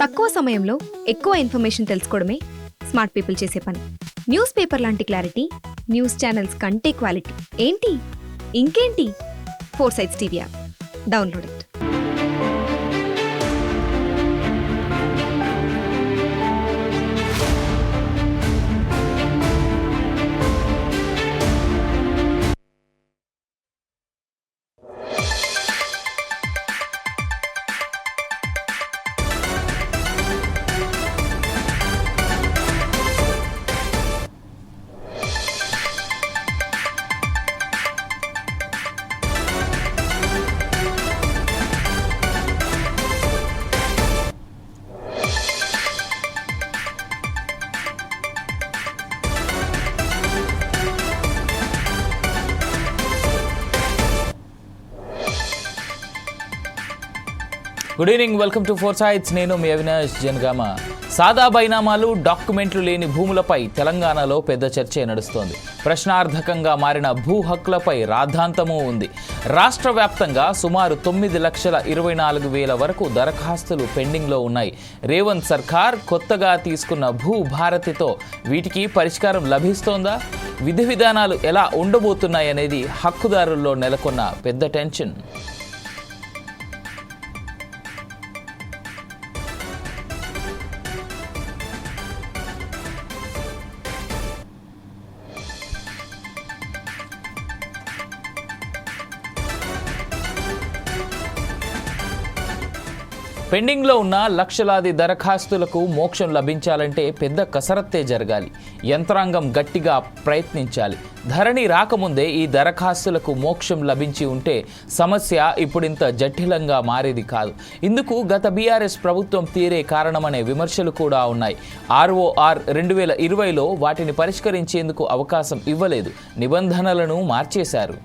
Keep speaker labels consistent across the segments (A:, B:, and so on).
A: తక్కువ సమయంలో ఎక్కువ ఇన్ఫర్మేషన్ తెలుసుకోవడమే స్మార్ట్ పీపుల్ చేసే పని. న్యూస్ పేపర్ లాంటి క్లారిటీ, న్యూస్ ఛానల్స్ కంటే క్వాలిటీ. ఏంటి ఇంకేంటి? 4 Sides TV app download it.
B: Good evening, welcome to 4 Sides. నేను మీ అవినాష్ జనగామ. సాదా బైనామాలు, డాక్యుమెంట్లు లేని భూములపై తెలంగాణలో పెద్ద చర్చే నడుస్తోంది. ప్రశ్నార్థకంగా మారిన భూ హక్కులపై రాద్ధాంతమూ ఉంది. రాష్ట్ర వ్యాప్తంగా సుమారు 9,24,000 వరకు దరఖాస్తులు పెండింగ్లో ఉన్నాయి. రేవంత్ సర్కార్ కొత్తగా తీసుకున్న భూ భారతితో వీటికి పరిష్కారం లభిస్తోందా? విధి విధానాలు ఎలా ఉండబోతున్నాయనేది హక్కుదారుల్లో నెలకొన్న పెద్ద టెన్షన్. పెండింగ్లో ఉన్న లక్షలాది దరఖాస్తులకు మోక్షం లభించాలంటే పెద్ద కసరత్తే జరగాలి. యంత్రాంగం గట్టిగా ప్రయత్నించాలి. ధరణి రాకముందే ఈ దరఖాస్తులకు మోక్షం లభించి ఉంటే సమస్య ఇప్పుడింత జటిలంగా మారేది కాదు. ఇందుకు గత బీఆర్ఎస్ ప్రభుత్వం తీరే కారణమనే విమర్శలు కూడా ఉన్నాయి. ROR 2020లో వాటిని పరిష్కరించేందుకు అవకాశం ఇవ్వలేదు. నిబంధనలను మార్చేశారు.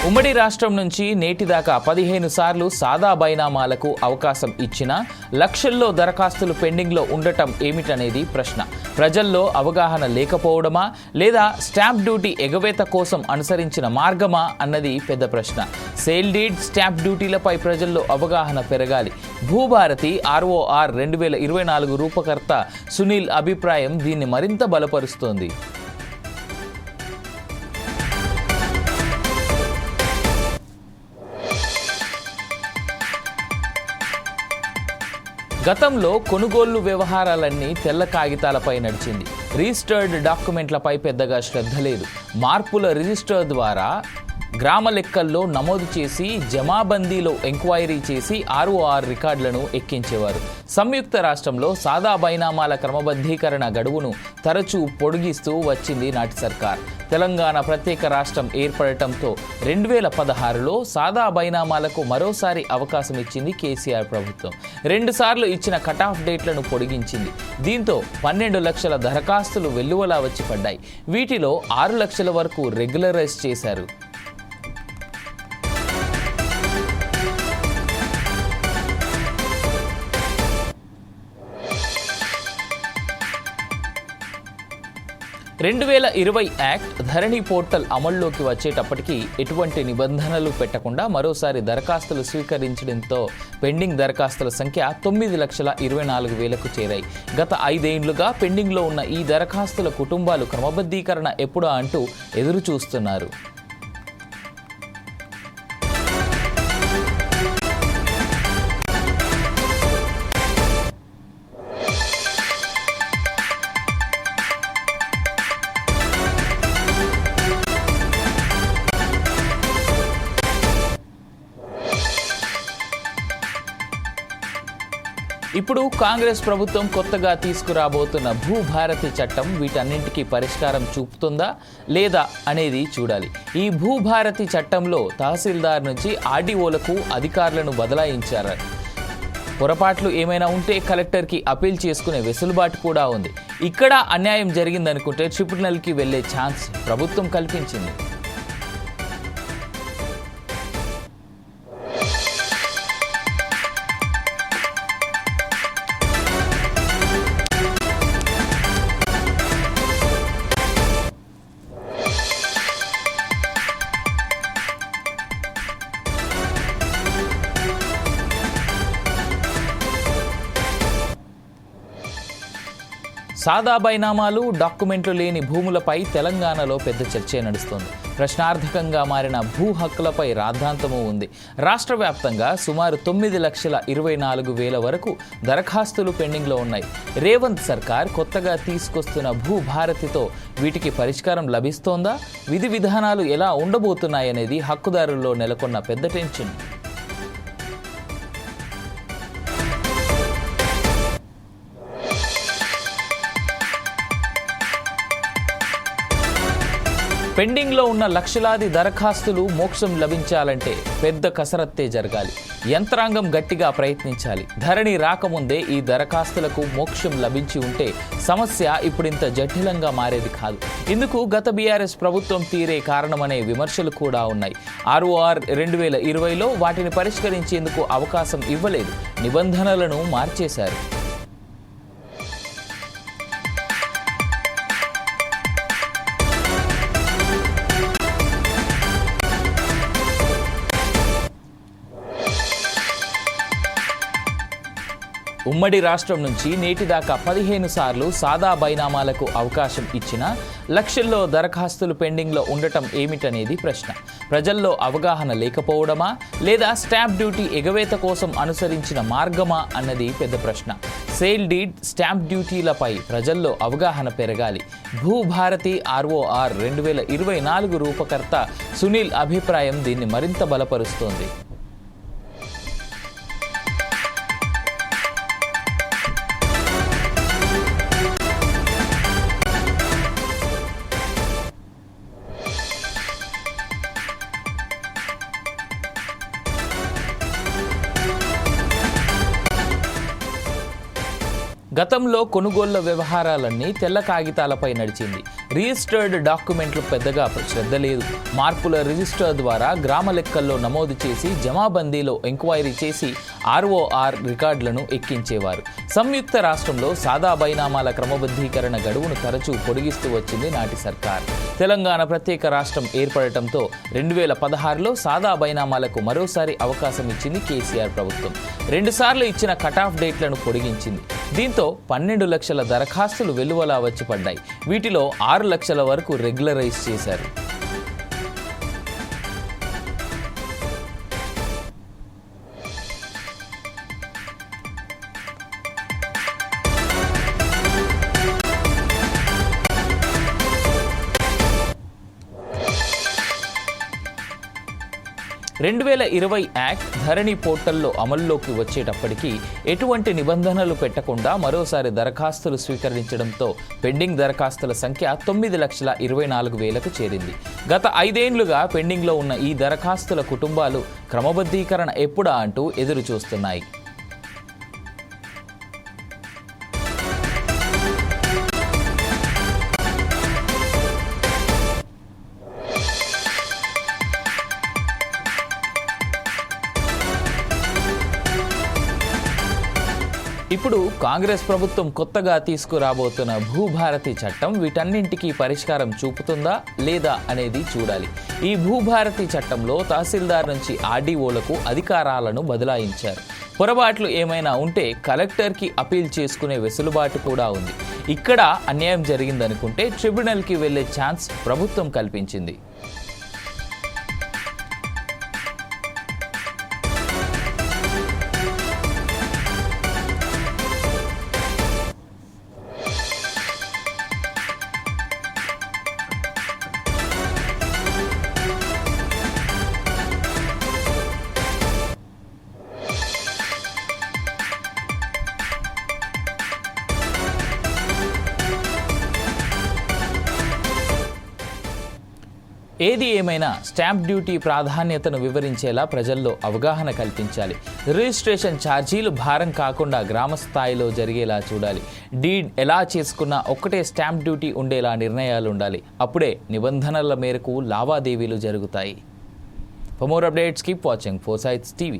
B: ఉమ్మడి రాష్ట్రం నుంచి నేటిదాకా 15 సార్లు సాదా బైనామాలకు అవకాశం ఇచ్చినా లక్షల్లో దరఖాస్తులు పెండింగ్లో ఉండటం ఏమిటనేది ప్రశ్న. ప్రజల్లో అవగాహన లేకపోవడమా, లేదా స్టాంప్ డ్యూటీ ఎగవేత కోసం అనుసరించిన మార్గమా అన్నది పెద్ద ప్రశ్న. సేల్ డీడ్, స్టాంప్ డ్యూటీలపై ప్రజల్లో అవగాహన పెరగాలి. భూభారతి ROR 2024 రూపకర్త సునీల్ అభిప్రాయం దీన్ని మరింత బలపరుస్తోంది. గతంలో కొనుగోళ్లు వ్యవహారాలన్నీ తెల్ల కాగితాలపై నడిచింది. రిజిస్టర్డ్ డాక్యుమెంట్లపై పెద్దగా శ్రద్ధ లేదు. మార్పుల రిజిస్టర్ ద్వారా గ్రామ లెక్కల్లో నమోదు చేసి జమాబందీలో ఎంక్వైరీ చేసి ROR రికార్డులను ఎక్కించేవారు. సంయుక్త రాష్ట్రంలో సాదా బైనామాల క్రమబద్ధీకరణ గడువును తరచూ పొడిగిస్తూ వచ్చింది నాటి సర్కార్. తెలంగాణ ప్రత్యేక రాష్ట్రం ఏర్పడటంతో 2016లో సాదా బైనామాలకు మరోసారి అవకాశం ఇచ్చింది కేసీఆర్ ప్రభుత్వం. 2 సార్లు ఇచ్చిన కటాఫ్ డేట్లను పొడిగించింది. దీంతో 12 లక్షల దరఖాస్తులు వెల్లువలా వచ్చి పడ్డాయి. వీటిలో 6 లక్షల వరకు రెగ్యులరైజ్ చేశారు. యాక్ట్ ధరణి పోర్టల్ అమల్లోకి వచ్చేటప్పటికీ ఎటువంటి నిబంధనలు పెట్టకుండా మరోసారి దరఖాస్తులు స్వీకరించడంతో పెండింగ్ దరఖాస్తుల సంఖ్య 9,24,000కు చేరాయి. గత 5 ఏళ్లుగా పెండింగ్లో ఉన్న ఈ దరఖాస్తుల కుటుంబాలు క్రమబద్ధీకరణ ఎప్పుడా అంటూ ఎదురు చూస్తున్నారు. ఇప్పుడు కాంగ్రెస్ ప్రభుత్వం కొత్తగా తీసుకురాబోతున్న భూభారతి చట్టం వీటన్నింటికీ పరిష్కారం చూపుతుందా లేదా అనేది చూడాలి. ఈ భూభారతి చట్టంలో తహసీల్దార్ నుంచి ఆర్డీఓలకు అధికారులను బదలాయించారు. పొరపాట్లు ఏమైనా ఉంటే కలెక్టర్కి అపీల్ చేసుకునే వెసులుబాటు కూడా ఉంది. ఇక్కడ అన్యాయం జరిగిందనుకుంటే ట్రిబ్యునల్కి వెళ్లే ఛాన్స్ ప్రభుత్వం కల్పించింది. సాదా బైనామాలు, డాక్యుమెంట్లు లేని భూములపై తెలంగాణలో పెద్ద చర్చే నడుస్తోంది. ప్రశ్నార్థకంగా మారిన భూ హక్కులపై రాద్ధాంతము ఉంది. రాష్ట్ర వ్యాప్తంగా సుమారు 9,24,000 వరకు దరఖాస్తులు పెండింగ్లో ఉన్నాయి. రేవంత్ సర్కార్ కొత్తగా తీసుకొస్తున్న భూభారతితో వీటికి పరిష్కారం లభిస్తోందా? విధి విధానాలు ఎలా ఉండబోతున్నాయనేది హక్కుదారుల్లో నెలకొన్న పెద్ద టెన్షన్. పెండింగ్లో ఉన్న లక్షలాది దరఖాస్తులు మోక్షం లభించాలంటే పెద్ద కసరత్తే జరగాలి. యంత్రాంగం గట్టిగా ప్రయత్నించాలి. ధరణి రాకముందే ఈ దరఖాస్తులకు మోక్షం లభించి ఉంటే సమస్య ఇప్పుడింత జటిలంగా మారేది కాదు. ఇందుకు గత బీఆర్ఎస్ ప్రభుత్వం తీరే కారణమనే విమర్శలు కూడా ఉన్నాయి. ROR 2020లో వాటిని పరిష్కరించేందుకు అవకాశం ఇవ్వలేదు. నిబంధనలను మార్చేశారు. ఉమ్మడి రాష్ట్రం నుంచి నేటిదాకా 15 సార్లు సాదా బైనామాలకు అవకాశం ఇచ్చినా లక్షల్లో దరఖాస్తులు పెండింగ్లో ఉండటం ఏమిటనేది ప్రశ్న. ప్రజల్లో అవగాహన లేకపోవడమా, లేదా స్టాంప్ డ్యూటీ ఎగవేత కోసం అనుసరించిన మార్గమా అన్నది పెద్ద ప్రశ్న. సేల్ డీడ్, స్టాంప్ డ్యూటీలపై ప్రజల్లో అవగాహన పెరగాలి. భూభారతి ROR 2024 రూపకర్త సునీల్ అభిప్రాయం దీన్ని మరింత బలపరుస్తోంది. గతంలో కొనుగోళ్ల వ్యవహారాలన్నీ తెల్ల కాగితాలపై నడిచింది. రిజిస్టర్డ్ డాక్యుమెంట్లు పెద్దగా శ్రద్ధ లేదు. మార్పుల రిజిస్టర్ ద్వారా గ్రామ లెక్కల్లో నమోదు చేసి జమాబందీలో ఎంక్వైరీ చేసి ROR రికార్డులను ఎక్కించేవారు. సంయుక్త రాష్ట్రంలో సాదా బైనామాల క్రమబద్ధీకరణ గడువును తరచూ పొడిగిస్తూ వచ్చింది నాటి సర్కార్. తెలంగాణ ప్రత్యేక రాష్ట్రం ఏర్పడటంతో 2016లో సాదా బైనామాలకు మరోసారి అవకాశం ఇచ్చింది కేసీఆర్ ప్రభుత్వం. 2 సార్లు ఇచ్చిన కటాఫ్ డేట్లను పొడిగించింది. దీంతో 12 లక్షల దరఖాస్తులు వెలువలా వచ్చి పడ్డాయి. వీటిలో 6 లక్షల వరకు రెగ్యులరైజ్ చేశారు. యాక్ట్ ధరణి పోర్టల్లో అమల్లోకి వచ్చేటప్పటికీ ఎటువంటి నిబంధనలు పెట్టకుండా మరోసారి దరఖాస్తులు స్వీకరించడంతో పెండింగ్ దరఖాస్తుల సంఖ్య 9,24,000కు చేరింది. గత 5 ఏళ్లుగా పెండింగ్లో ఉన్న ఈ దరఖాస్తుల కుటుంబాలు క్రమబద్ధీకరణ ఎప్పుడా అంటూ ఎదురు చూస్తున్నాయి. ఇప్పుడు కాంగ్రెస్ ప్రభుత్వం కొత్తగా తీసుకురాబోతున్న భూభారతి చట్టం వీటన్నింటికీ పరిష్కారం చూపుతుందా లేదా అనేది చూడాలి. ఈ భూభారతి చట్టంలో తహసీల్దార్ నుంచి RDOలకు అధికారాలను బదలాయించారు. పొరపాట్లు ఏమైనా ఉంటే కలెక్టర్కి అపీల్ చేసుకునే వెసులుబాటు కూడా ఉంది. ఇక్కడ అన్యాయం జరిగిందనుకుంటే ట్రిబ్యునల్కి వెళ్లే ఛాన్స్ ప్రభుత్వం కల్పించింది. ఏది ఏమైనా స్టాంప్ డ్యూటీ ప్రాధాన్యతను వివరించేలా ప్రజల్లో అవగాహన కల్పించాలి. రిజిస్ట్రేషన్ ఛార్జీలు భారం కాకుండా గ్రామ స్థాయిలో జరిగేలా చూడాలి. డీడ్ ఎలా చేసుకున్నా ఒక్కటే స్టాంప్ డ్యూటీ ఉండేలా నిర్ణయాలు ఉండాలి. అప్పుడే నిబంధనల మేరకు లావాదేవీలు జరుగుతాయి. For more updates, keep watching 4Sides TV.